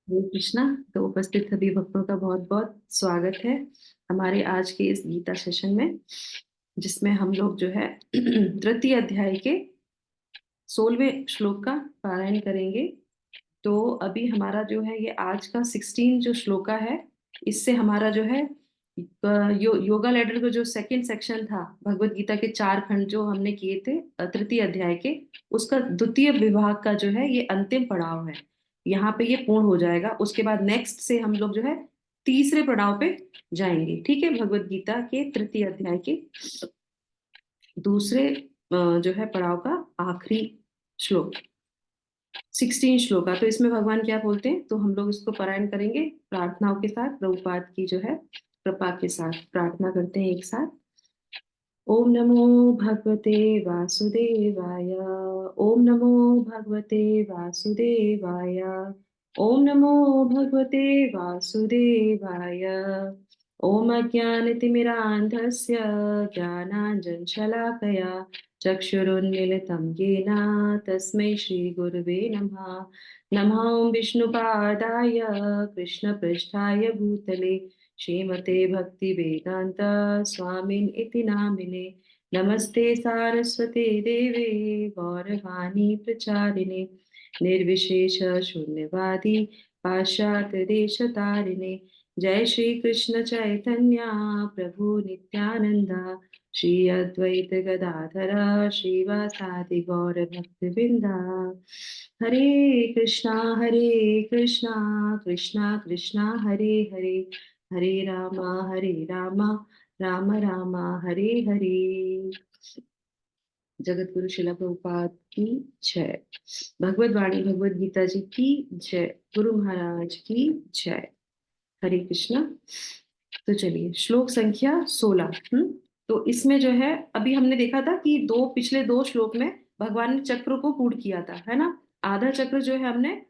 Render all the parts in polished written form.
हरे कृष्णा। तो उपस्थित सभी भक्तों का बहुत बहुत स्वागत है हमारे आज के इस गीता सेशन में, जिसमें हम लोग जो है तृतीय अध्याय के 16वें श्लोक का पारायण करेंगे। तो अभी हमारा जो है ये आज का 16 जो श्लोका है, इससे हमारा जो है योगा लेडर का जो सेकंड सेक्शन था, भगवत गीता के 4 खंड जो हमने किए थे तृतीय अध्याय के, उसका द्वितीय विभाग का जो है ये अंतिम पड़ाव है। यहाँ पे ये पूर्ण हो जाएगा। उसके बाद नेक्स्ट से हम लोग जो है तीसरे पड़ाव पे जाएंगे। ठीक है, भगवत गीता के तृतीय अध्याय के दूसरे जो है पड़ाव का आखिरी श्लोक, 16 श्लोका। तो इसमें भगवान क्या बोलते हैं, तो हम लोग इसको पारायण करेंगे प्रार्थनाओं के साथ, प्रभुपाद की जो है कृपा के साथ प्रार्थना करते हैं एक साथ। ओम नमो भगवते वासुदेवाय। ओम नमो भगवते वासुदेवाय। ओम नमो भगवते वासुदेवाय। ओम अज्ञानतिमिरान्धस्य ज्ञानाञ्जनशलाकया चक्षुरुन्मीलितं येन तस्मै श्रीगुरुवे नमः। नमः ॐ विष्णुपादाय कृष्णपृष्ठाय भूतले श्रीमते भक्ति वेदांत स्वामिन इति नामिने। नमस्ते सारस्वते देवे गौरवाणी प्रचारिणे निर्विशेष शून्यवादी पाश्चात्य देश तारिणे। जय श्री कृष्ण चैतन्य प्रभु नित्यानंदा श्री अद्वैत गदाधर श्रीवासादि गौर भक्तवृंदा। हरे कृष्णा कृष्णा कृष्णा हरे हरे, हरे रामा राम राम हरे हरे। जगत गुरु शिला प्रभुपाद की जय। भगवत वाणी भगवत गीता जी की जय। गुरु महाराज की जय। हरे कृष्णा। तो चलिए श्लोक संख्या 16। तो इसमें जो है अभी हमने देखा था कि पिछले दो श्लोक में भगवान ने चक्र को पूर्ण किया था, है ना। आधा चक्र जो है हमने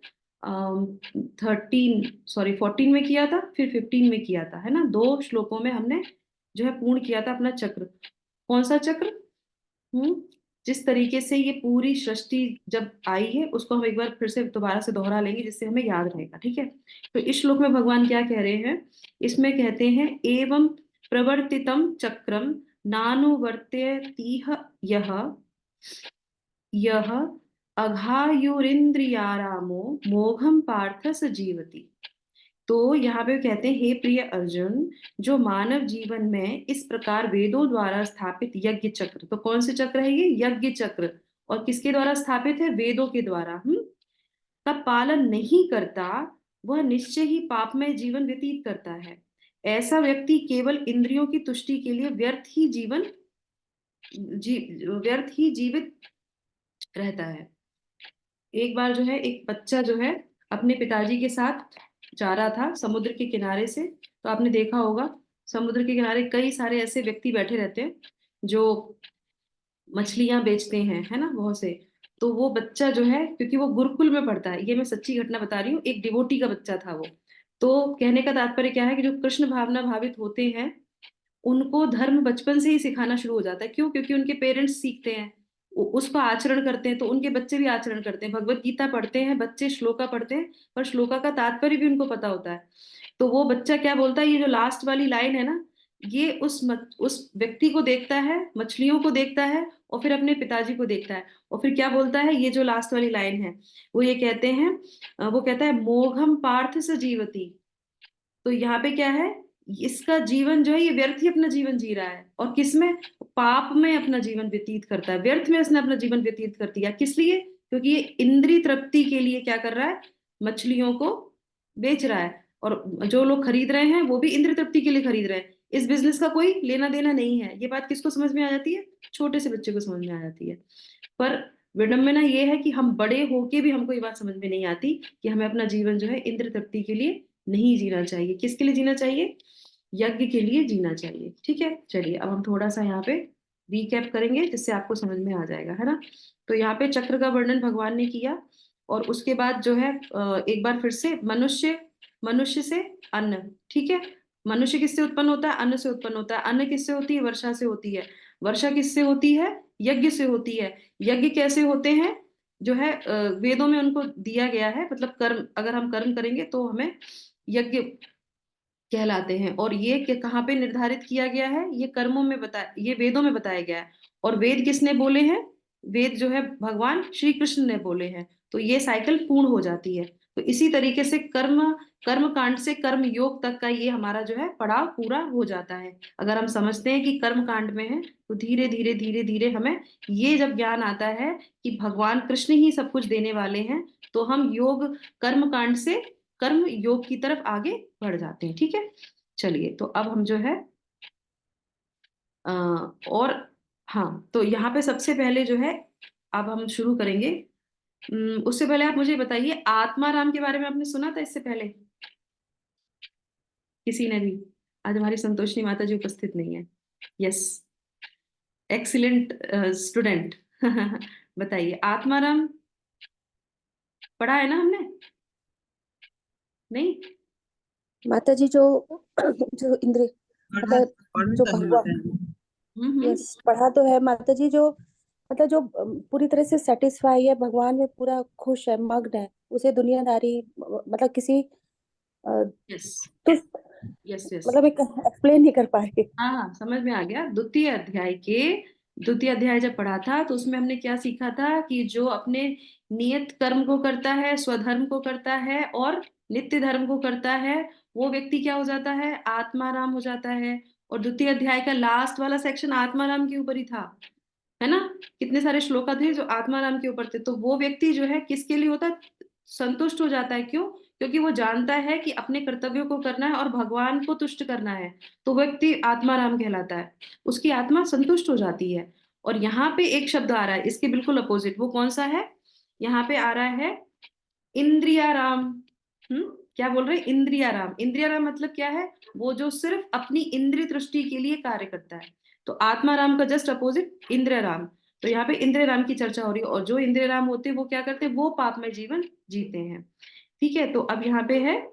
14 में किया था, फिर 15 में किया था, है ना। दो श्लोकों में हमने जो है पूर्ण किया था अपना चक्र। कौन सा चक्र? हम्म जिस तरीके से ये पूरी सृष्टि जब आई है उसको हम एक बार फिर से दोबारा से दोहरा लेंगे, जिससे हमें याद रहेगा। ठीक है। तो इस श्लोक में भगवान क्या कह रहे हैं, इसमें कहते हैं एवं प्रवर्तितम चक्रम नानुवर्त्यतीह यह यह अघायुरिंद्रियारामो मोघम पार्थ स जीवति। तो यहाँ पे कहते हैं, हे प्रिय अर्जुन, जो मानव जीवन में इस प्रकार वेदों द्वारा स्थापित यज्ञ चक्र, तो कौन से चक्र है ये? यज्ञ चक्र। और किसके द्वारा स्थापित है? वेदों के द्वारा। का पालन नहीं करता, वह निश्चय ही पापमय जीवन व्यतीत करता है। ऐसा व्यक्ति केवल इंद्रियों की तुष्टि के लिए व्यर्थ ही जीवित रहता है। एक बार जो है एक बच्चा जो है अपने पिताजी के साथ जा रहा था समुद्र के किनारे से। तो आपने देखा होगा समुद्र के किनारे कई सारे ऐसे व्यक्ति बैठे रहते हैं जो मछलियां बेचते हैं, है ना, बहुत से। तो वो बच्चा जो है, क्योंकि वो गुरुकुल में पढ़ता है, ये मैं सच्ची घटना बता रही हूँ, एक डिवोटी का बच्चा था वो। तो कहने का तात्पर्य क्या है कि जो कृष्ण भावना भावित होते हैं उनको धर्म बचपन से ही सिखाना शुरू हो जाता है। क्यों? क्योंकि उनके पेरेंट्स सीखते हैं, उसका आचरण करते हैं, तो उनके बच्चे भी आचरण करते हैं। भगवत गीता पढ़ते हैं बच्चे, श्लोका पढ़ते हैं, पर श्लोका का तात्पर्य भी उनको पता होता है। तो वो बच्चा क्या बोलता है, ये जो लास्ट वाली लाइन है ना, ये उस व्यक्ति को देखता है, मछलियों को देखता है, और फिर अपने पिताजी को देखता है। और फिर क्या बोलता है, ये जो लास्ट वाली लाइन है, वो ये कहते हैं, वो कहता है मोघम पार्थ स जीवती। तो यहाँ पे क्या है, इसका जीवन जो है ये व्यर्थ ही अपना जीवन जी रहा है। और किसमें? पाप में अपना जीवन व्यतीत करता है, व्यर्थ में उसने अपना जीवन व्यतीत कर दिया। किस लिए? क्योंकि ये इंद्रिय तृप्ति के लिए क्या कर रहा है, मछलियों को बेच रहा है। और जो लोग खरीद रहे हैं वो भी इंद्रिय तृप्ति के लिए खरीद रहे हैं। इस बिजनेस का कोई लेना देना नहीं है। ये बात किसको समझ में आ जाती है? छोटे से बच्चे को समझ में आ जाती है। पर विडंबना ये है कि हम बड़े होके भी हमको ये बात समझ में नहीं आती कि हमें अपना जीवन जो है इंद्र तृप्ति के लिए नहीं जीना चाहिए। किसके लिए जीना चाहिए? यज्ञ के लिए जीना चाहिए। ठीक है। चलिए अब हम थोड़ा सा यहाँ पे रिकैप करेंगे, जिससे आपको समझ में आ जाएगा, है ना। तो यहाँ पे चक्र का वर्णन भगवान ने किया। और उसके बाद जो है एक बार फिर से मनुष्य से अन्न। ठीक है। मनुष्य किससे उत्पन्न होता है? अन्न से उत्पन्न होता है। अन्न किससे होती है? वर्षा से होती है। वर्षा किससे होती है? यज्ञ से होती है। यज्ञ कैसे होते हैं? जो है वेदों में उनको दिया गया है, मतलब कर्म, अगर हम कर्म करेंगे तो हमें यज्ञ कहलाते हैं। और ये कहाँ पे निर्धारित किया गया है, ये कर्मों में ये वेदों में बताया गया है। और वेद किसने बोले हैं, वेद जो है भगवान श्री कृष्ण ने बोले हैं। तो ये साइकिल पूर्ण हो जाती है। तो इसी तरीके से कर्म कांड से कर्म योग तक का ये हमारा जो है पड़ाव पूरा हो जाता है। अगर हम समझते हैं कि कर्म कांड में है, तो धीरे धीरे धीरे धीरे हमें ये जब ज्ञान आता है कि भगवान कृष्ण ही सब कुछ देने वाले हैं, तो हम योग कर्म कांड से कर्म योग की तरफ आगे बढ़ जाते हैं। ठीक है, चलिए तो अब हम जो है और हाँ, तो यहाँ पे सबसे पहले जो है अब हम शुरू करेंगे। उससे पहले आप मुझे बताइए, आत्माराम के बारे में आपने सुना था इससे पहले किसी ने भी? आज हमारी संतोषनी माता जी उपस्थित नहीं है। Yes, excellent student. बताइए, आत्माराम पढ़ा है ना हमने? नहीं? माता जी जो जो इंद्र पढ़ा मतलब पढ़ा जो तो है भगवान, माता जी। हम्म। यस पढ़ा तो है माता जी। जो मतलब जो पूरी तरह से सेटिस्फाई है, भगवान में पूरा खुश है, मग्न है, उसे दुनियादारी मतलब किसी यस तुष्ट, यस यस। मतलब एक एक्सप्लेन नहीं कर पा रही। हाँ हाँ, समझ में आ गया। द्वितीय अध्याय जब पढ़ा था तो उसमें हमने क्या सीखा था कि जो अपने नियत कर्म को करता है, स्वधर्म को करता है और नित्य धर्म को करता है, वो व्यक्ति क्या हो जाता है, आत्माराम हो जाता है। और द्वितीय अध्याय का लास्ट वाला सेक्शन आत्माराम के ऊपर ही था, है ना? कितने सारे श्लोका थे जो आत्माराम के ऊपर थे। तो वो व्यक्ति जो है किसके लिए होता है, संतुष्ट हो जाता है। क्यों? क्योंकि वो जानता है कि अपने कर्तव्यों को करना है और भगवान को तुष्ट करना है। तो वो व्यक्ति आत्माराम कहलाता है, उसकी आत्मा संतुष्ट हो जाती है। और यहाँ पे एक शब्द आ रहा है इसके बिल्कुल अपोजिट, वो कौन सा है? यहाँ पे आ रहा है इंद्रियाराम। क्या बोल रहे हैं? इंद्रियाराम। इंद्रियाराम मतलब क्या है? वो जो सिर्फ अपनी इंद्रिय दृष्टि के लिए कार्य करता है। तो आत्माराम का जस्ट अपोजिट इंद्रियाराम। तो यहाँ पे इंद्रियाराम की चर्चा हो रही है। और जो इंद्रियाराम होते हैं वो क्या करते हैं, वो पापमय जीवन जीते हैं। ठीक है, तो अब यहाँ पे है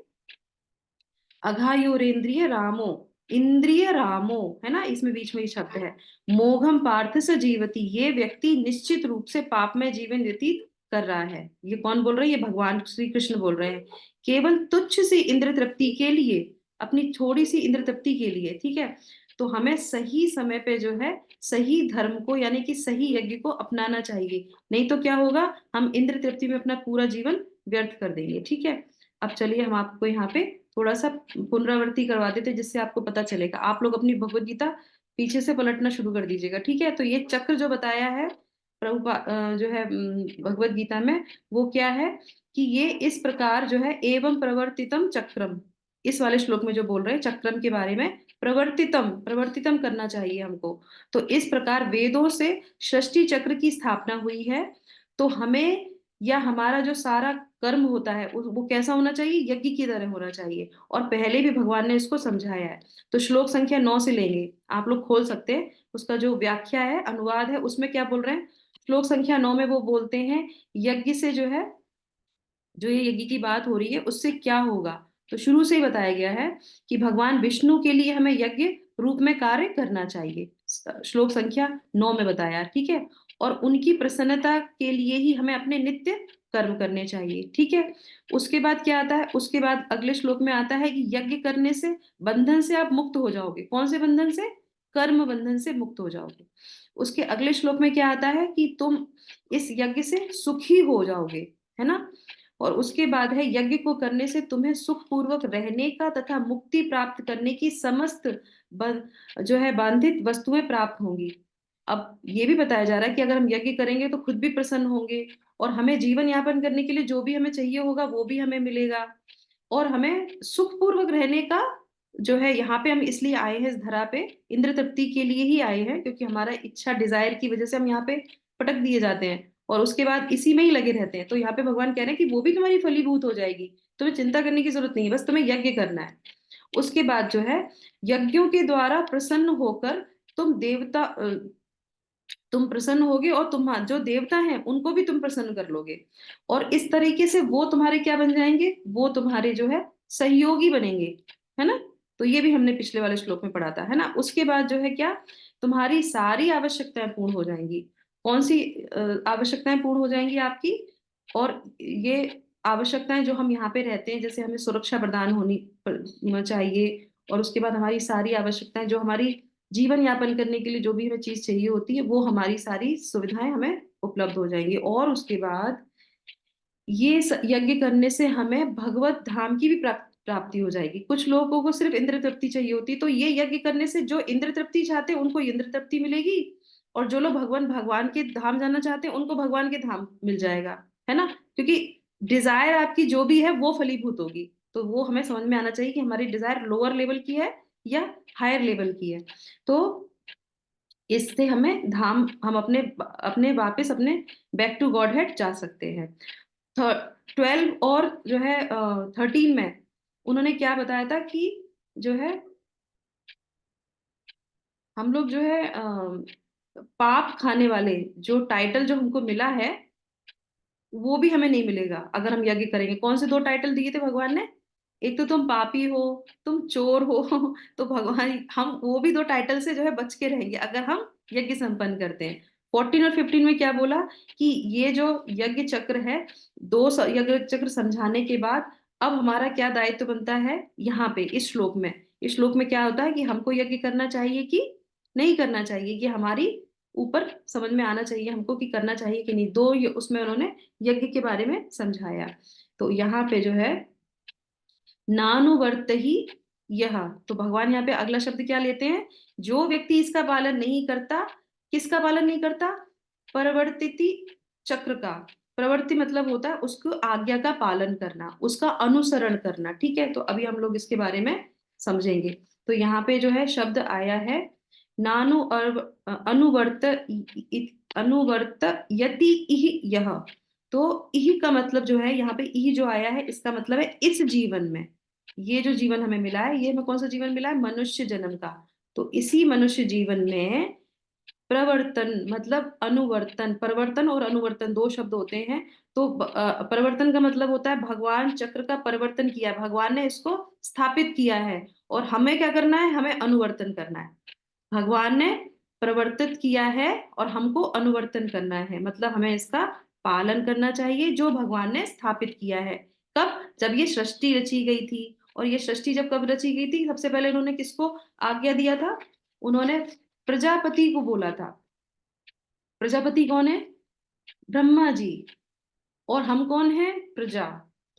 अघायोरेंद्रिय रामो, इंद्रिय रामो, है ना, इसमें बीच में ये शब्द है। मोघम पार्थ स जीवती, ये व्यक्ति निश्चित रूप से पापमय जीवन व्यतीत कर रहा है। ये कौन बोल रहा है? ये भगवान श्री कृष्ण बोल रहे हैं। केवल तुच्छ सी इंद्र तृप्ति के लिए, अपनी थोड़ी सी इंद्र तृप्ति के लिए। ठीक है, तो हमें सही समय पे जो है सही धर्म को यानी कि सही यज्ञ को अपनाना चाहिए। नहीं तो क्या होगा, हम इंद्र तृप्ति में अपना पूरा जीवन व्यर्थ कर देंगे। ठीक है, अब चलिए हम आपको यहाँ पे थोड़ा सा पुनरावृत्ति करवा देते हैं, जिससे आपको पता चलेगा। आप लोग अपनी भगवत गीता पीछे से पलटना शुरू कर दीजिएगा। ठीक है, तो ये चक्र जो बताया है जो है भगवत गीता में, वो क्या है कि ये इस प्रकार जो है, एवं प्रवर्तितम चक्रम, इस वाले श्लोक में जो बोल रहे हैं चक्रम के बारे में, प्रवर्तितम प्रवर्तितम करना चाहिए हमको। तो इस प्रकार वेदों से सृष्टि चक्र की स्थापना हुई है। तो हमें या हमारा जो सारा कर्म होता है वो कैसा होना चाहिए, यज्ञ की तरह होना चाहिए। और पहले भी भगवान ने इसको समझाया है। तो श्लोक संख्या 9 से लेंगे, आप लोग खोल सकते हैं। उसका जो व्याख्या है, अनुवाद है, उसमें क्या बोल रहे हैं, श्लोक संख्या 9 में वो बोलते हैं यज्ञ से जो है, जो ये यज्ञ की बात हो रही है उससे क्या होगा। तो शुरू से ही बताया गया है कि भगवान विष्णु के लिए हमें यज्ञ रूप में कार्य करना चाहिए। श्लोक संख्या 9 में बताया, ठीक है। और उनकी प्रसन्नता के लिए ही हमें अपने नित्य कर्म करने चाहिए। ठीक है, उसके बाद क्या आता है, उसके बाद अगले श्लोक में आता है कि यज्ञ करने से बंधन से आप मुक्त हो जाओगे। कौन से बंधन से? कर्म बंधन से मुक्त हो जाओगे। उसके अगले श्लोक में क्या आता है कि तुम इस यज्ञ से सुखी हो जाओगे, है ना। और उसके बाद है यज्ञ को करने से तुम्हें सुख पूर्वक रहने का तथा मुक्ति प्राप्त करने की समस्त जो है बांधित वस्तुएं प्राप्त होंगी। अब ये भी बताया जा रहा है कि अगर हम यज्ञ करेंगे तो खुद भी प्रसन्न होंगे, और हमें जीवन यापन करने के लिए जो भी हमें चाहिए होगा वो भी हमें मिलेगा। और हमें सुख पूर्वक रहने का जो है, यहाँ पे हम इसलिए आए हैं इस धरा पे, इंद्र तृप्ति के लिए ही आए हैं, क्योंकि हमारा इच्छा डिजायर की वजह से हम यहाँ पे पटक दिए जाते हैं और उसके बाद इसी में ही लगे रहते हैं। तो यहाँ पे भगवान कह रहे हैं कि वो भी तुम्हारी फलीभूत हो जाएगी, तुम्हें चिंता करने की जरूरत नहीं है, बस तुम्हें यज्ञ करना है। उसके बाद जो है, यज्ञों के द्वारा प्रसन्न होकर तुम प्रसन्न होगे, और तुम जो देवता हैं उनको भी तुम प्रसन्न कर लोगे। और इस तरीके से वो तुम्हारे क्या बन जाएंगे, वो तुम्हारे जो है सहयोगी बनेंगे, है ना। तो ये भी हमने पिछले वाले श्लोक में पढ़ा था, है ना। उसके बाद जो है क्या, तुम्हारी सारी आवश्यकताएं पूर्ण हो जाएंगी। कौन सी आवश्यकताएं पूर्ण हो जाएंगी आपकी? और ये आवश्यकताएं जो हम यहाँ पे रहते हैं, जैसे हमें सुरक्षा प्रदान चाहिए, और उसके बाद हमारी सारी आवश्यकताएं जो हमारी जीवन यापन करने के लिए जो भी हमें चीज चाहिए होती है, वो हमारी सारी सुविधाएं हमें उपलब्ध हो जाएंगी। और उसके बाद यज्ञ करने से हमें भगवत धाम की भी प्राप्ति हो जाएगी। कुछ लोगों को सिर्फ इंद्र तृप्ति चाहिए होती है, तो ये यज्ञ करने से जो इंद्र तृप्ति चाहते हैं उनको इंद्र तृप्ति मिलेगी, और जो लोग भगवान भगवान के धाम जाना चाहते हैं उनको भगवान के धाम मिल जाएगा, है ना? क्योंकि डिजायर आपकी जो भी है वो फलीभूत होगी। तो वो हमें समझ में आना चाहिए कि हमारी डिजायर लोअर लेवल की है या हायर लेवल की है। तो इससे हमें धाम, हम अपने अपने वापस अपने बैक टू गॉड हेड जा सकते हैं। 12 और जो है 13 में उन्होंने क्या बताया था कि जो है हम लोग जो है पाप खाने वाले, जो टाइटल जो हमको मिला है वो भी हमें नहीं मिलेगा अगर हम यज्ञ करेंगे। कौन से दो टाइटल दिए थे भगवान ने? एक तो तुम पापी हो, तुम चोर हो तो भगवान हम वो भी दो टाइटल से जो है बच के रहेंगे अगर हम यज्ञ संपन्न करते हैं। 14 और 15 में क्या बोला कि ये जो यज्ञ चक्र है, यज्ञ चक्र समझाने के बाद अब हमारा क्या दायित्व बनता है यहाँ पे इस श्लोक में। इस श्लोक में क्या होता है कि हमको यज्ञ करना चाहिए कि नहीं करना चाहिए, ये हमारी ऊपर समझ में आना चाहिए हमको कि करना चाहिए कि नहीं। दो उसमें उन्होंने यज्ञ के बारे में समझाया। तो यहाँ पे जो है नानुवर्त ही यह, तो भगवान यहाँ पे अगला शब्द क्या लेते हैं? जो व्यक्ति इसका पालन नहीं करता, किसका पालन नहीं करता? प्रवर्तिति चक्र का। प्रवृत्ति मतलब होता है उसको आज्ञा का पालन करना, उसका अनुसरण करना। ठीक है, तो अभी हम लोग इसके बारे में समझेंगे। तो यहाँ पे जो है शब्द आया है नानु अनुवर्त अनुवर्त यति इह यह। तो इह का मतलब जो है यहाँ पे इह जो आया है इसका मतलब है इस जीवन में। ये जो जीवन हमें मिला है, ये हमें कौन सा जीवन मिला है? मनुष्य जन्म का। तो इसी मनुष्य जीवन में प्रवर्तन मतलब अनुवर्तन, परिवर्तन और अनुवर्तन दो शब्द होते हैं। तो परिवर्तन का मतलब होता है भगवान चक्र का परिवर्तन किया है, भगवान ने इसको स्थापित किया है, और हमें क्या करना है? हमें अनुवर्तन करना है। भगवान ने प्रवर्तित किया है और हमको अनुवर्तन करना है, मतलब हमें इसका पालन करना चाहिए जो भगवान ने स्थापित किया है। कब? जब ये सृष्टि रची गई थी। और ये सृष्टि जब कब रची गई थी? सबसे पहले उन्होंने किसको आज्ञा दिया था? उन्होंने प्रजापति को बोला था। प्रजापति कौन है? ब्रह्मा जी। और हम कौन है? प्रजा।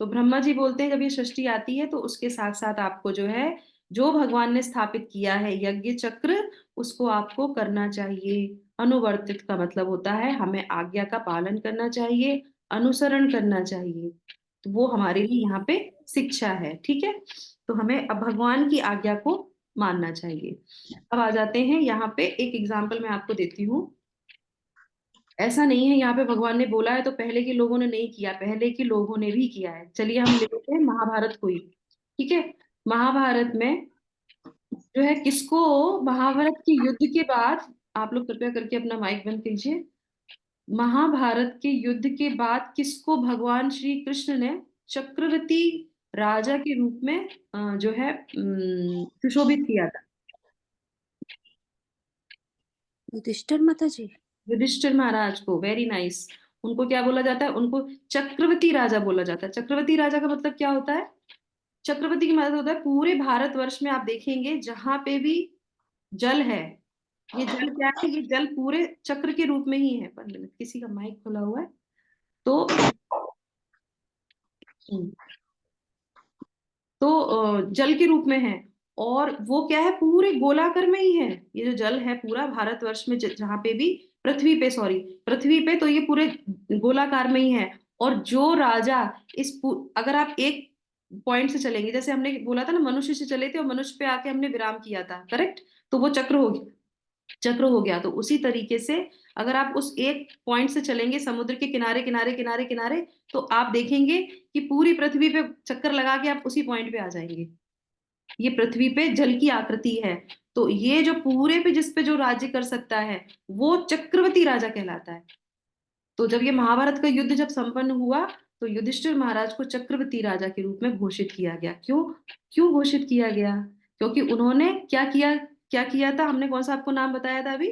तो ब्रह्मा जी बोलते हैं जब ये सृष्टि आती है तो उसके साथ साथ आपको जो है, जो भगवान ने स्थापित किया है यज्ञ चक्र, उसको आपको करना चाहिए। अनुवर्तित का मतलब होता है हमें आज्ञा का पालन करना चाहिए, अनुसरण करना चाहिए। तो वो हमारे लिए यहाँ पे शिक्षा है। ठीक है, तो हमें अब भगवान की आज्ञा को मानना चाहिए। अब आ जाते हैं यहाँ पे, एक एग्जाम्पल मैं आपको देती हूँ। ऐसा नहीं है यहाँ पे भगवान ने बोला है तो पहले के लोगों ने नहीं किया, पहले के लोगों ने भी किया है। चलिए हम ले लेते हैं महाभारत को ही। ठीक है, महाभारत में जो है किसको, महाभारत के युद्ध के बाद, आप लोग कृपया करके अपना माइक बंद कीजिए। महाभारत के युद्ध के बाद किसको भगवान श्री कृष्ण ने चक्रवर्ती राजा के रूप में जो है सुशोभित किया था? युधिष्ठिर माता जी। युधिष्ठिर महाराज को। Very nice. उनको क्या बोला जाता है? उनको चक्रवर्ती राजा बोला जाता है। चक्रवर्ती राजा का मतलब क्या होता है? चक्रवर्ती की मतलब होता है पूरे भारतवर्ष में आप देखेंगे जहां पे भी जल है, ये जल क्या है? ये जल पूरे चक्र के रूप में ही है। पर मिनट, किसी का माइक खुला हुआ है। तो जल के रूप में है, और वो क्या है? पूरे गोलाकार में ही है। ये जो जल है पूरा भारतवर्ष में जहाँ पे भी, पृथ्वी पे, सॉरी, पृथ्वी पे, तो ये पूरे गोलाकार में ही है। और जो राजा अगर आप एक पॉइंट से चलेंगे, जैसे हमने बोला था ना मनुष्य से चले थे और मनुष्य पे आके हमने विराम किया था, करेक्ट? तो वो चक्र हो गया। तो उसी तरीके से अगर आप उस एक पॉइंट से चलेंगे समुद्र के किनारे किनारे किनारे किनारे, तो आप देखेंगे कि पूरी पृथ्वी पे चक्कर लगा के आप उसी पॉइंट पे आ जाएंगे। ये पृथ्वी पे जल की आकृति है। तो ये जो पूरे पे जिस पे जो राज्य कर सकता है वो चक्रवर्ती राजा कहलाता है। तो जब ये महाभारत का युद्ध जब संपन्न हुआ तो युधिष्ठिर महाराज को चक्रवर्ती राजा के रूप में घोषित किया गया। क्यों? क्यों घोषित किया गया? क्योंकि उन्होंने क्या किया? क्या किया था? हमने कौन सा आपको नाम बताया था अभी?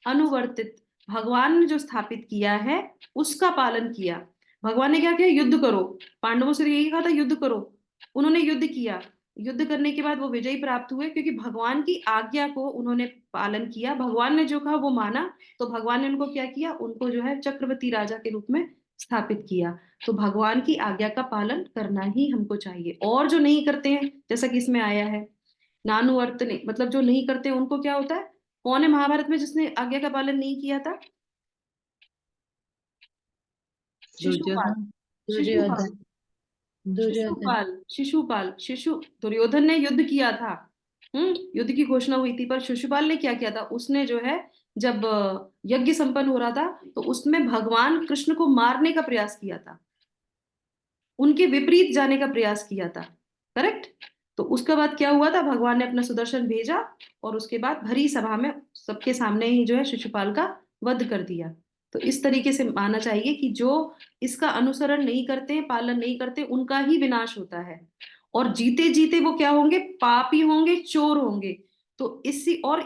अनुवर्तित। भगवान ने जो स्थापित किया है उसका पालन किया। भगवान ने क्या किया, युद्ध करो, पांडवों से यही कहा था युद्ध करो, उन्होंने युद्ध किया, युद्ध करने के बाद वो विजयी प्राप्त हुए, क्योंकि भगवान की आज्ञा को उन्होंने पालन किया, भगवान ने जो कहा वो माना, तो भगवान ने उनको क्या किया, उनको जो है चक्रवर्ती राजा के रूप में स्थापित किया। तो भगवान की आज्ञा का पालन करना ही हमको चाहिए, और जो नहीं करते हैं, जैसा कि इसमें आया है, नानुवर्त नहीं, मतलब जो नहीं करते उनको क्या होता है, कौन है महाभारत में जिसने आज्ञा का पालन नहीं किया था? शिशुपाल। दुर्योधन। शिशुपाल। दुर्योधन। दुर्योधन। शिशुपाल। शिशुपाल। दुर्योधन ने युद्ध किया था। युद्ध की घोषणा हुई थी, पर शिशुपाल ने क्या किया था, उसने जो है, जब यज्ञ संपन्न हो रहा था, तो उसमें भगवान कृष्ण को मारने का प्रयास किया था, उनके विपरीत जाने का प्रयास किया था। करेक्ट। तो उसके बाद क्या हुआ था, भगवान ने अपना सुदर्शन भेजा, और उसके बाद भरी सभा में सबके सामने ही जो है शिशुपाल का वध कर दिया। तो इस तरीके से मानना चाहिए कि जो इसका अनुसरण नहीं करते, पालन नहीं करते, उनका ही विनाश होता है, और जीते जीते वो क्या होंगे, पापी होंगे, चोर होंगे। तो इसी, और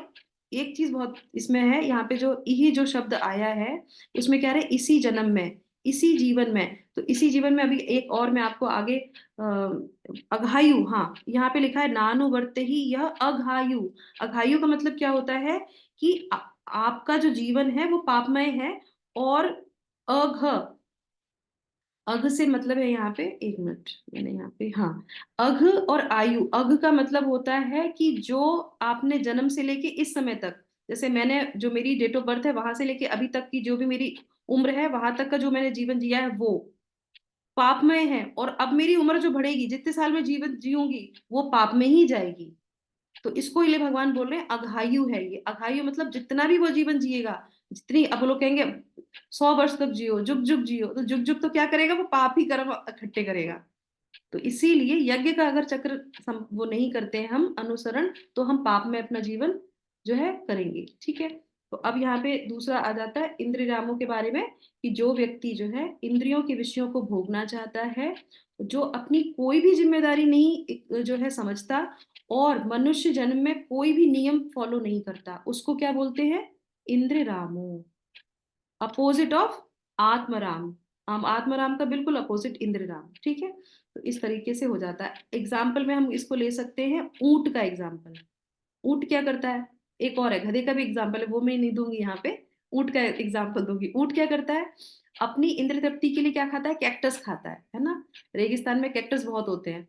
एक चीज बहुत इसमें है, यहाँ पे जो यही जो शब्द आया है, उसमें क्या रहे, इसी जन्म में, इसी जीवन में। तो इसी जीवन में अभी एक और मैं आपको आगे अघायु, हाँ यहाँ पे लिखा है नानुवर्ते ही यह अघायु। अघायु का मतलब क्या होता है कि आपका जो जीवन है वो पापमय है, और अघ, अघ से मतलब है यहाँ पे, एक मिनट मैंने यहाँ पे, हाँ, अघ और आयु, अघ का मतलब होता है कि जो आपने जन्म से लेके इस समय तक, जैसे मैंने जो मेरी डेट ऑफ बर्थ है वहां से लेके अभी तक की जो भी मेरी उम्र है, वहां तक का जो मैंने जीवन जिया है वो पापमय है, और अब मेरी उम्र जो बढ़ेगी, जितने साल में जीवन जीऊंगी, वो पाप में ही जाएगी। तो इसको लिए भगवान बोल रहे हैं अघायु है ये। अघायु मतलब जितना भी वो जीवन जिएगा, जितनी, अब लोग कहेंगे 100 वर्ष तक जियो, जुग जुग जियो, तो जुग जुग तो क्या करेगा, वो पाप ही कर्म इकट्ठे करेगा। तो इसीलिए यज्ञ का अगर चक्र वो नहीं करते हैं हम अनुसरण, तो हम पाप में अपना जीवन जो है करेंगे। ठीक है। तो अब यहाँ पे दूसरा आ जाता है इंद्रिय रामों के बारे में, कि जो व्यक्ति जो है इंद्रियों के विषयों को भोगना चाहता है, जो अपनी कोई भी जिम्मेदारी नहीं जो है समझता, और मनुष्य जन्म में कोई भी नियम फॉलो नहीं करता, उसको क्या बोलते हैं, इंद्र रामो, अपोजिट ऑफ आत्मराम। हम आत्मराम का बिल्कुल अपोजिट इंद्र राम। ठीक है। तो इस तरीके से हो जाता है। एग्जाम्पल में हम इसको ले सकते हैं ऊंट का एग्जाम्पल। ऊंट क्या करता है, एक और है, गधे का भी एग्जाम्पल है, वो मैं नहीं दूंगी यहाँ पे, ऊंट का एग्जाम्पल दूंगी। ऊंट क्या करता है, अपनी इंद्र तृप्ति के लिए क्या खाता है, कैक्टस खाता है ना। रेगिस्तान में कैक्टस बहुत होते हैं,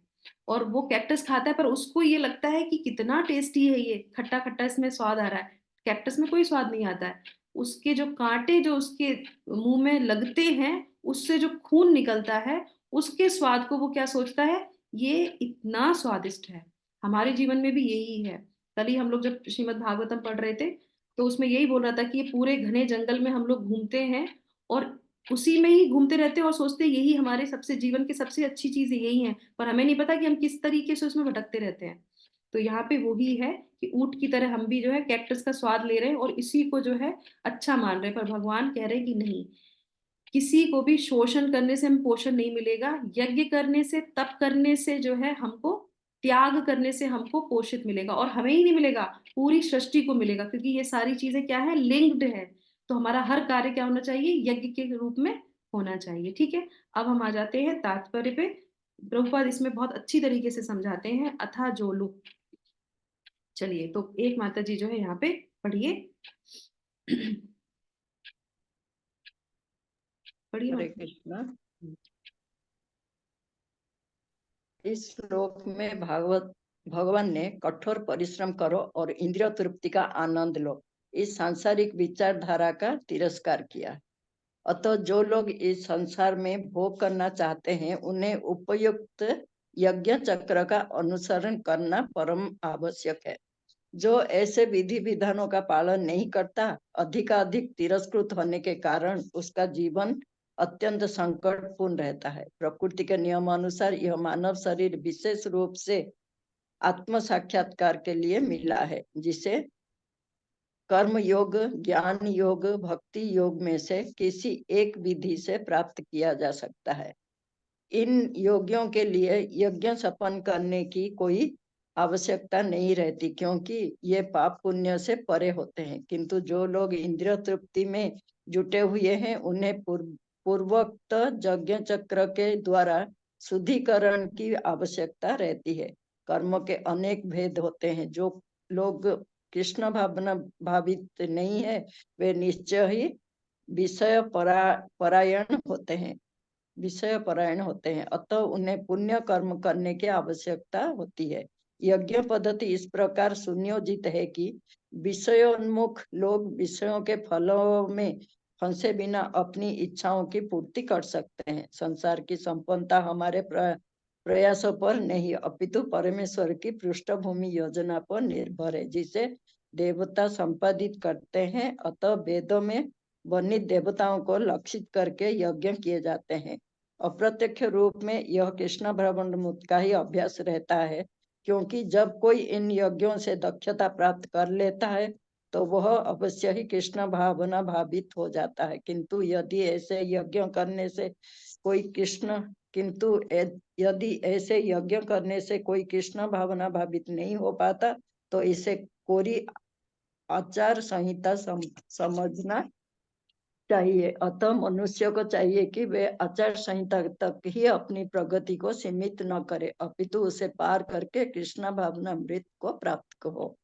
और वो कैक्टस खाता है, पर उसको ये लगता है कि कितना टेस्टी है ये, खट्टा खट्टा इसमें स्वाद आ रहा है। कैक्टस में कोई स्वाद नहीं आता है, उसके जो कांटे जो उसके मुंह में लगते हैं, उससे जो खून निकलता है, उसके स्वाद को वो क्या सोचता है, ये इतना स्वादिष्ट है। हमारे जीवन में भी यही है। कल ही हम लोग जब श्रीमद् भागवतम पढ़ रहे थे, तो उसमें यही बोल रहा था कि ये पूरे घने जंगल में हम लोग घूमते हैं, और उसी में ही घूमते रहते हैं, और सोचते हैं यही हमारे सबसे जीवन की सबसे अच्छी चीजें यही हैं, पर हमें नहीं पता कि हम किस तरीके से उसमें भटकते रहते हैं। तो यहाँ पे वही है कि ऊंट की तरह हम भी जो है कैक्टस का स्वाद ले रहे हैं, और इसी को जो है अच्छा मान रहे हैं, पर भगवान कह रहे हैं कि नहीं, किसी को भी शोषण करने से हम पोषण नहीं मिलेगा, यज्ञ करने से, तप करने से जो है हमको, त्याग करने से हमको पोषित मिलेगा, और हमें ही नहीं मिलेगा, पूरी सृष्टि को मिलेगा, क्योंकि ये सारी चीजें क्या है, लिंक्ड है। तो हमारा हर कार्य क्या होना चाहिए, यज्ञ के रूप में होना चाहिए। ठीक है। अब हम आ जाते हैं तात्पर्य पे। प्रभुपाद इसमें बहुत अच्छी तरीके से समझाते हैं, अथा जोलु। चलिए, तो एक माता जी जो है यहाँ पे पढ़िए। पढ़िए हरे माता। कृष्णा। इस श्लोक में भागवत भगवान ने कठोर परिश्रम करो और इंद्रिय तृप्ति का आनंद लो, इस सांसारिक विचारधारा का तिरस्कार किया। अतः जो लोग इस संसार में भोग करना चाहते हैं, उन्हें उपयुक्त यज्ञ चक्र का अनुसरण करना परम आवश्यक है। जो ऐसे विधि विधानों का पालन नहीं करता, अधिकाधिक तिरस्कृत होने के कारण उसका जीवन अत्यंत संकटपूर्ण रहता है। प्रकृति के नियम अनुसार यह मानव शरीर विशेष रूप से आत्म साक्षात्कार के लिए मिला है, जिसे कर्म योग, ज्ञान योग, भक्ति योग में से किसी एक विधि से प्राप्त किया जा सकता है। इन योगियों के लिए यज्ञ संपन्न करने की कोई आवश्यकता नहीं रहती, क्योंकि ये पाप पुण्य से परे होते हैं। किंतु जो लोग इंद्रिय तृप्ति में जुटे हुए हैं, उन्हें पूर्वोक्त यज्ञ चक्र के द्वारा शुद्धिकरण की आवश्यकता रहती है। कर्मों के अनेक भेद होते हैं। जो लोग कृष्ण भावना भावित नहीं है, वे निश्चय ही विषय परायण होते हैं, अतः उन्हें पुण्य कर्म करने की आवश्यकता होती है। यज्ञ पद्धति इस प्रकार सुनियोजित है कि विषयोन्मुख लोग विषयों के फलों में फंसे बिना अपनी इच्छाओं की पूर्ति कर सकते हैं। संसार की संपन्नता हमारे प्रयासों पर नहीं, अपितु परमेश्वर की पृष्ठभूमि योजना पर निर्भर है, जिसे देवता संपादित करते हैं। अतः वेदों में वर्णित देवताओं को लक्षित करके यज्ञ किए जाते हैं। अप्रत्यक्ष रूप में यह कृष्ण भावनामृत का ही अभ्यास रहता है, क्योंकि जब कोई इन यज्ञों से दक्षता प्राप्त कर लेता है तो वह अवश्य ही कृष्ण भावना भावित हो जाता है। किंतु यदि ऐसे यज्ञ करने से कोई कृष्ण भावना भावित नहीं हो पाता, तो इसे कोरी आचार संहिता समझना चाहिए। अतः मनुष्य को चाहिए कि वे आचार संहिता तक ही अपनी प्रगति को सीमित न करे, अपितु उसे पार करके कृष्ण भावनामृत को प्राप्त हो।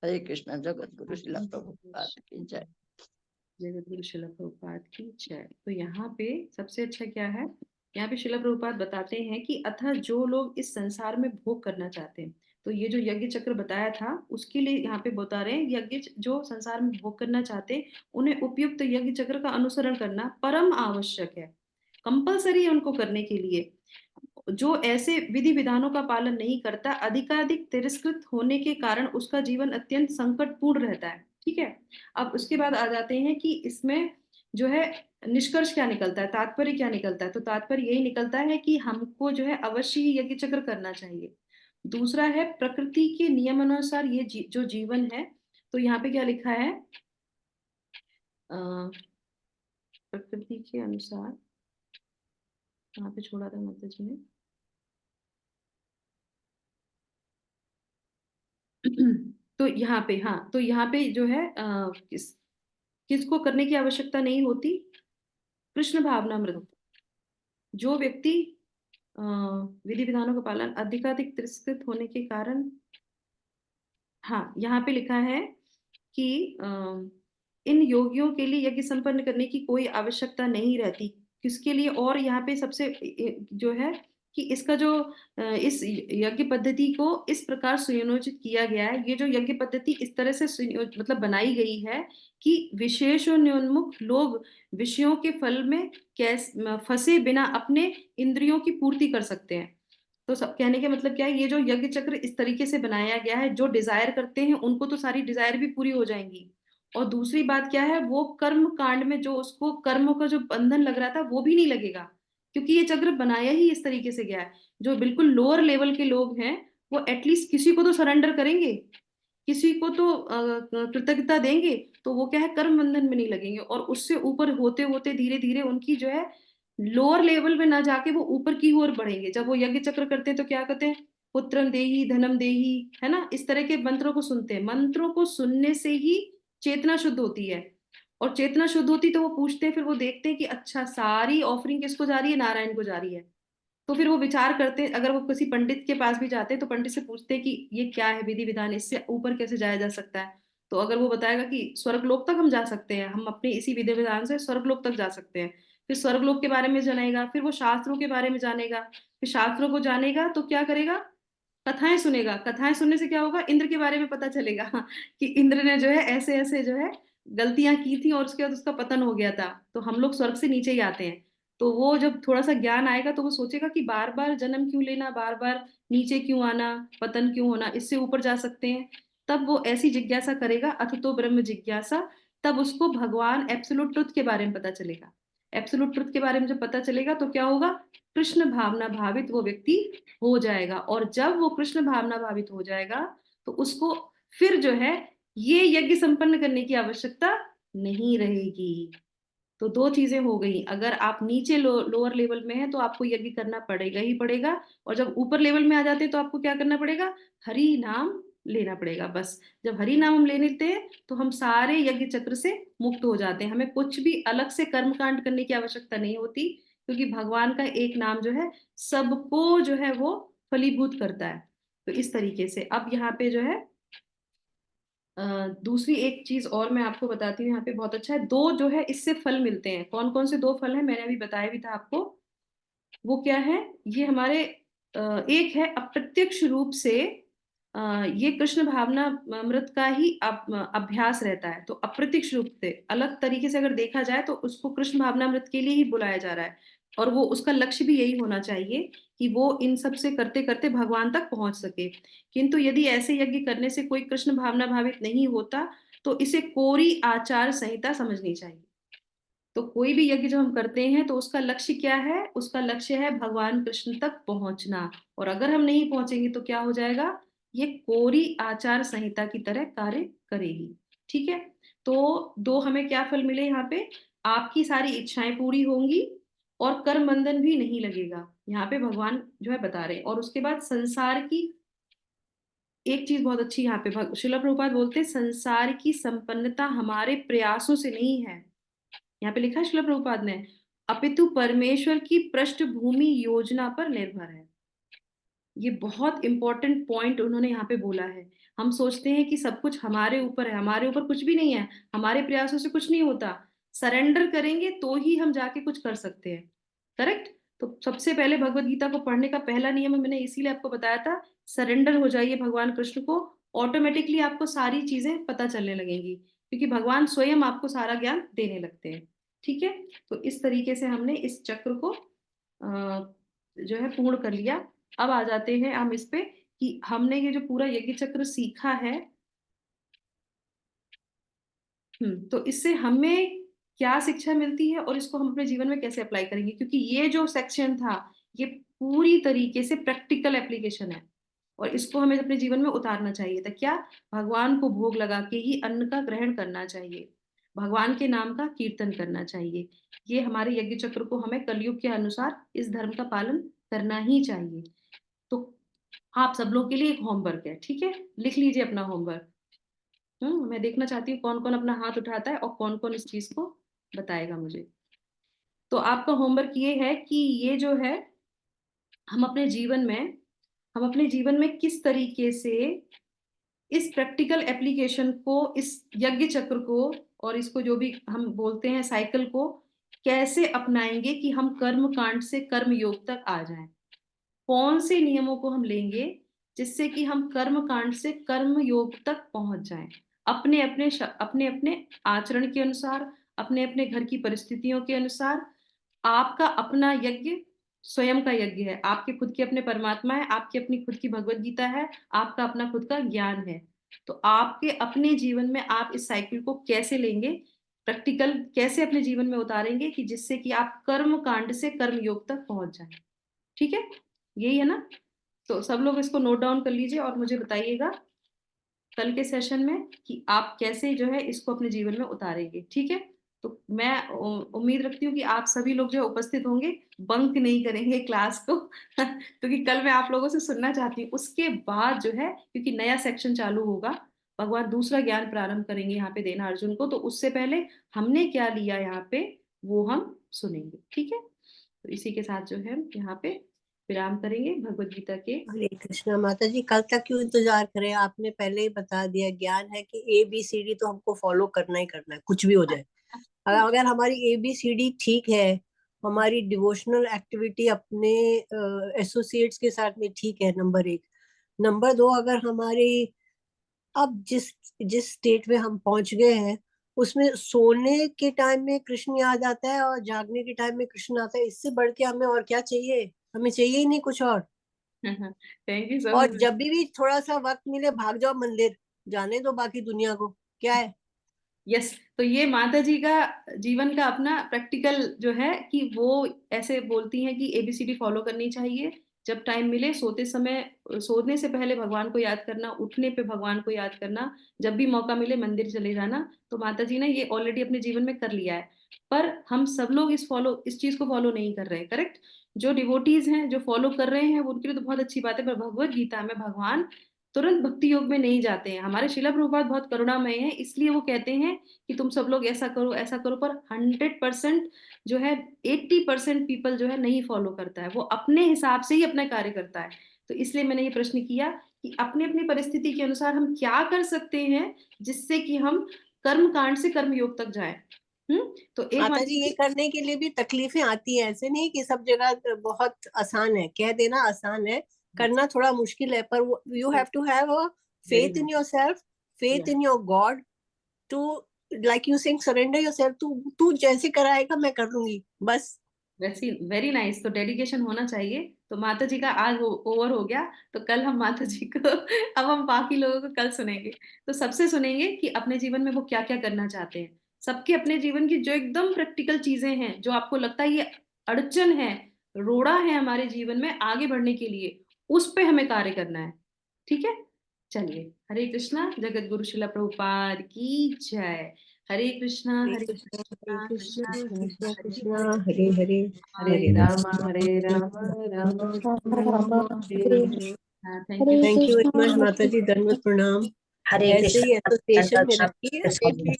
हरे कृष्ण। जगत गुरु श्रील प्रभुपाद की जय। जगत गुरु श्रील प्रभुपाद की जय। तो यहाँ पे सबसे अच्छा क्या है, यहाँ पे श्रील प्रभुपाद बताते हैं कि अतः जो लोग इस संसार में भोग करना चाहते हैं, तो ये जो यज्ञ चक्र बताया था उसके लिए यहाँ पे बता रहे हैं, यज्ञ जो संसार में भोग करना चाहते हैं उन्हें उपयुक्त यज्ञ चक्र का अनुसरण करना परम आवश्यक है, कंपलसरी है उनको करने के लिए। जो ऐसे विधि विधानों का पालन नहीं करता, अधिकाधिक तिरस्कृत होने के कारण उसका जीवन अत्यंत संकटपूर्ण रहता है। ठीक है, अब उसके बाद आ जाते हैं कि इसमें जो है निष्कर्ष क्या निकलता है, तात्पर्य क्या निकलता है। तो तात्पर्य यही निकलता है कि हमको जो है अवश्य ही यज्ञ चक्र करना चाहिए। दूसरा है प्रकृति के नियमानुसार ये जो जीवन है, तो यहाँ पे क्या लिखा है, प्रकृति के अनुसार, यहाँ पे छोड़ा था माता जी ने, तो यहाँ पे, हाँ, तो यहाँ पे जो है किसको करने की आवश्यकता नहीं होती, कृष्ण भावनामृत। जो व्यक्ति विधि विधानों का पालन अधिकाधिक तिरस्कृत होने के कारण, हाँ यहाँ पे लिखा है कि इन योगियों के लिए यज्ञ संपन्न करने की कोई आवश्यकता नहीं रहती। किसके लिए, और यहाँ पे सबसे जो है कि इसका जो इस यज्ञ पद्धति को इस प्रकार सुनियोजित किया गया है, ये जो यज्ञ पद्धति इस तरह से मतलब बनाई गई है कि विशेषोन्मुख लोग विषयों के फल में फंसे बिना अपने इंद्रियों की पूर्ति कर सकते हैं। तो सब कहने का मतलब क्या है, ये जो यज्ञ चक्र इस तरीके से बनाया गया है, जो डिजायर करते हैं उनको तो सारी डिजायर भी पूरी हो जाएंगी। और दूसरी बात क्या है, वो कर्म कांड में जो उसको कर्मों का जो बंधन लग रहा था वो भी नहीं लगेगा, क्योंकि ये चक्र बनाया ही इस तरीके से गया है। जो बिल्कुल लोअर लेवल के लोग हैं वो एटलीस्ट किसी को तो सरेंडर करेंगे, किसी को तो कृतज्ञता देंगे, तो वो क्या है, कर्म बंधन में नहीं लगेंगे। और उससे ऊपर होते होते धीरे धीरे उनकी जो है लोअर लेवल में ना जाके वो ऊपर की ओर बढ़ेंगे। जब वो यज्ञ चक्र करते हैं तो क्या कहते हैं, पुत्रम देही धनम देही, है ना, इस तरह के मंत्रों को सुनते हैं। मंत्रों को सुनने से ही चेतना शुद्ध होती है, और चेतना शुद्ध होती तो वो पूछते हैं, फिर वो देखते हैं कि अच्छा सारी ऑफरिंग किसको जा रही है, नारायण को जा रही है। तो फिर वो विचार करते हैं, अगर वो किसी पंडित के पास भी जाते हैं तो पंडित से पूछते हैं कि ये क्या है विधि विधान, इससे ऊपर कैसे जाया जा सकता है। तो अगर वो बताएगा कि स्वर्गलोक तक हम जा सकते हैं, हम अपने इसी विधि विधान से स्वर्गलोक तक जा सकते हैं, फिर स्वर्गलोक के बारे में जानेगा, फिर वो शास्त्रों के बारे में जानेगा, फिर शास्त्रों को जानेगा तो क्या करेगा, कथाएं सुनेगा। कथाएं सुनने से क्या होगा, इंद्र के बारे में पता चलेगा कि इंद्र ने जो है ऐसे ऐसे जो है गलतियां की थी और उसके बाद उसका पतन हो गया था। तो हम लोग स्वर्ग से नीचे ही आते हैं, तो वो जब थोड़ा सा ज्ञान आएगा तो वो सोचेगा कि बार बार जन्म क्यों लेना, बार बार नीचे क्यों आना, पतन क्यों होना, इससे ऊपर जा सकते हैं। तब वो ऐसी जिज्ञासा करेगा, अथ तो ब्रह्म जिज्ञासा। तब उसको भगवान एब्सोल्यूट ट्रुथ के बारे में पता चलेगा। एब्सोल्यूट ट्रुथ के बारे में जब पता चलेगा तो क्या होगा, कृष्ण भावना भावित वो व्यक्ति हो जाएगा। और जब वो कृष्ण भावना भावित हो जाएगा तो उसको फिर जो है ये यज्ञ संपन्न करने की आवश्यकता नहीं रहेगी। तो दो चीजें हो गई, अगर आप नीचे लोअर लेवल में है तो आपको यज्ञ करना पड़ेगा ही पड़ेगा, और जब ऊपर लेवल में आ जाते हैं तो आपको क्या करना पड़ेगा, हरि नाम लेना पड़ेगा। बस जब हरि नाम हम ले लेते हैं तो हम सारे यज्ञ चक्र से मुक्त हो जाते हैं, हमें कुछ भी अलग से कर्म कांड करने की आवश्यकता नहीं होती, क्योंकि भगवान का एक नाम जो है सबको जो है वो फलीभूत करता है। तो इस तरीके से अब यहाँ पे जो है दूसरी एक चीज और मैं आपको बताती हूँ, यहाँ पे बहुत अच्छा है, दो जो है इससे फल मिलते हैं। कौन कौन से दो फल हैं, मैंने अभी बताया भी था आपको। वो क्या है, ये हमारे एक है अप्रत्यक्ष रूप से ये कृष्ण भावना अमृत का ही अभ्यास रहता है। तो अप्रत्यक्ष रूप से अलग तरीके से अगर देखा जाए तो उसको कृष्ण भावना अमृत के लिए ही बुलाया जा रहा है, और वो उसका लक्ष्य भी यही होना चाहिए कि वो इन सब से करते करते भगवान तक पहुंच सके। किंतु यदि ऐसे यज्ञ करने से कोई कृष्ण भावना भावित नहीं होता तो इसे कोरी आचार संहिता समझनी चाहिए। तो कोई भी यज्ञ जो हम करते हैं तो उसका लक्ष्य क्या है, उसका लक्ष्य है भगवान कृष्ण तक पहुंचना, और अगर हम नहीं पहुंचेंगे तो क्या हो जाएगा, ये कोरी आचार संहिता की तरह कार्य करेगी। ठीक है, तो दो हमें क्या फल मिले यहाँ पे, आपकी सारी इच्छाएं पूरी होंगी और कर्म बंधन भी नहीं लगेगा, यहाँ पे भगवान जो है बता रहे हैं। और उसके बाद संसार की एक चीज बहुत अच्छी यहाँ पे श्रील प्रभुपाद बोलते हैं, संसार की संपन्नता हमारे प्रयासों से नहीं है, यहाँ पे लिखा है श्रील प्रभुपाद ने, अपितु परमेश्वर की पृष्ठभूमि योजना पर निर्भर है। ये बहुत इंपॉर्टेंट पॉइंट उन्होंने यहाँ पे बोला है। हम सोचते हैं कि सब कुछ हमारे ऊपर है, हमारे ऊपर कुछ भी नहीं है, हमारे प्रयासों से कुछ नहीं होता, सरेंडर करेंगे तो ही हम जाके कुछ कर सकते हैं। करेक्ट। तो सबसे पहले भगवत गीता को पढ़ने का पहला नियम मैंने इसीलिए आपको बताया था, सरेंडर हो जाइए भगवान कृष्ण को, ऑटोमेटिकली आपको सारी चीजें पता चलने लगेंगी, क्योंकि भगवान स्वयं आपको सारा ज्ञान देने लगते हैं। ठीक है, तो इस तरीके से हमने इस चक्र को जो है पूर्ण कर लिया। अब आ जाते हैं हम इस पे कि हमने ये जो पूरा यज्ञ चक्र सीखा है, तो इससे हमें क्या शिक्षा मिलती है और इसको हम अपने जीवन में कैसे अप्लाई करेंगे, क्योंकि ये जो सेक्शन था ये पूरी तरीके से प्रैक्टिकल एप्लीकेशन है, और इसको हमें अपने जीवन में उतारना चाहिए था। क्या, भगवान को भोग लगा के ही अन्न का ग्रहण करना चाहिए, भगवान के नाम का कीर्तन करना चाहिए, ये हमारे यज्ञ चक्र को हमें कलयुग के अनुसार इस धर्म का पालन करना ही चाहिए। तो आप सब लोग के लिए एक होमवर्क है, ठीक है, लिख लीजिए अपना होमवर्क। मैं देखना चाहती हूँ कौन कौन अपना हाथ उठाता है और कौन कौन इस चीज को बताएगा मुझे। तो आपका होमवर्क ये है कि ये जो है हम अपने जीवन में हम अपने जीवन में किस तरीके से इस प्रैक्टिकल एप्लीकेशन को, इस यज्ञ चक्र को और इसको जो भी हम बोलते हैं साइकिल को कैसे अपनाएंगे कि हम कर्म कांड से कर्म योग तक आ जाएं। कौन से नियमों को हम लेंगे जिससे कि हम कर्म कांड से कर्म योग तक पहुंच जाएं, अपने अपने अपने अपने आचरण के अनुसार, अपने अपने घर की परिस्थितियों के अनुसार। आपका अपना यज्ञ स्वयं का यज्ञ है, आपके खुद के अपने परमात्मा है, आपकी अपनी खुद की भगवत गीता है, आपका अपना खुद का ज्ञान है। तो आपके अपने जीवन में आप इस साइकिल को कैसे लेंगे, प्रैक्टिकल कैसे अपने जीवन में उतारेंगे कि जिससे कि आप कर्म कांड से कर्म योग तक पहुंच जाएं। ठीक है, यही है ना। तो सब लोग इसको नोट डाउन कर लीजिए और मुझे बताइएगा कल के सेशन में कि आप कैसे जो है इसको अपने जीवन में उतारेंगे। ठीक है, तो मैं उम्मीद रखती हूँ कि आप सभी लोग जो है उपस्थित होंगे, बंक नहीं करेंगे क्लास को क्योंकि कल मैं आप लोगों से सुनना चाहती हूँ। उसके बाद जो है, क्योंकि नया सेक्शन चालू होगा, भगवान दूसरा ज्ञान प्रारंभ करेंगे यहाँ पे देना अर्जुन को, तो उससे पहले हमने क्या लिया यहाँ पे वो हम सुनेंगे। ठीक है, तो इसी के साथ जो है यहाँ पे विराम करेंगे भगवत गीता के। हरे कृष्णा। माता जी कल तक क्यों इंतजार करें, आपने पहले ही बता दिया। ज्ञान है कि ABCD तो हमको फॉलो करना ही करना है, कुछ भी हो जाए। अगर हमारी ABCD ठीक है, हमारी डिवोशनल एक्टिविटी अपने एसोसिएट्स के साथ में ठीक है, नंबर 1। नंबर 2, अगर हमारी अब जिस जिस स्टेट में हम पहुंच गए हैं उसमें सोने के टाइम में कृष्ण याद आता है और जागने के टाइम में कृष्ण आता है, इससे बढ़ के हमें और क्या चाहिए? हमें चाहिए ही नहीं कुछ और। थैंक यू सो और मच। जब भी थोड़ा सा वक्त मिले भाग जाओ मंदिर, जाने दो बाकी दुनिया को, क्या है। यस, तो ये माता जी का जीवन का अपना प्रैक्टिकल जो है कि वो ऐसे बोलती हैं कि ABCD फॉलो करनी चाहिए। जब टाइम मिले सोते समय, सोने से पहले भगवान को याद करना, उठने पे भगवान को याद करना, जब भी मौका मिले मंदिर चले जाना। तो माता जी ने ये ऑलरेडी अपने जीवन में कर लिया है। पर हम सब लोग इस चीज को फॉलो नहीं कर रहे हैं, करेक्ट। जो डिवोटीज हैं, जो फॉलो कर रहे हैं, वो उनके लिए तो बहुत अच्छी बात है, पर भगवत गीता में भगवान तुरंत भक्ति योग में नहीं जाते हैं। हमारे शिला प्रभुपाद बहुत करुणामय हैं, इसलिए वो कहते हैं कि तुम सब लोग ऐसा करो ऐसा करो, पर 100% जो है 80% पीपल जो है नहीं फॉलो करता है, वो अपने हिसाब से ही अपना कार्य करता है। तो इसलिए मैंने ये प्रश्न किया कि अपनी अपनी परिस्थिति के अनुसार हम क्या कर सकते हैं जिससे कि हम कर्म कांड से कर्म योग तक जाएं। तो एक माता जी ये करने के लिए भी तकलीफें आती है, ऐसे नहीं कि सब जगह बहुत आसान है, कह देना आसान है, करना थोड़ा मुश्किल है, पर you have to have a faith in yourself, faith in your god, to like you saying surrender yourself, तू जैसे कराएगा मैं कर लूंगी बस। Very nice. तो डेडिकेशन होना चाहिए। तो माता जी का आज ओवर हो गया, तो कल हम माता जी को अब हम बाकी लोगों को कल सुनेंगे। तो सबसे सुनेंगे कि अपने जीवन में वो क्या क्या करना चाहते हैं। सबके अपने जीवन की जो एकदम प्रैक्टिकल चीजें हैं, जो आपको लगता है ये अड़चन है, रोड़ा है हमारे जीवन में आगे बढ़ने के लिए, उस पे हमें कार्य करना है। ठीक है, चलिए। हरे कृष्णा। जगत गुरु शिला प्रभुपाद की जय। हरे कृष्णा हरे हरे कृष्णा कृष्णा हरे कृष्णा कृष्णा कृष्णा कृष्णा कृष्णा हरे हरे, हरे राम हरे राम राम राम राम हरे हरे। Thank you. हरे thank you very Krishna much माता जी, दंडवत प्रणाम। हरे ऐसे ही कृष्ण एसोसिएशन में रखिए, आगे भी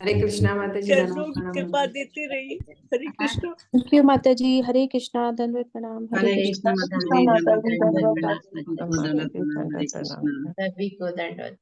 हरे कृष्णा माता जी, चरणों की कृपा देते रहिए। हरे कृष्णा। थैंक यू माता जी। हरे कृष्णा, दंडवत प्रणाम। हरे हरे कृष्णा। कृष्णा माता कृष्णा जी, माता जी, दंडवत दंडवत प्रणाम, सबको दंडवत प्रणाम, हरे कृष्णा। सभी को दंडवत।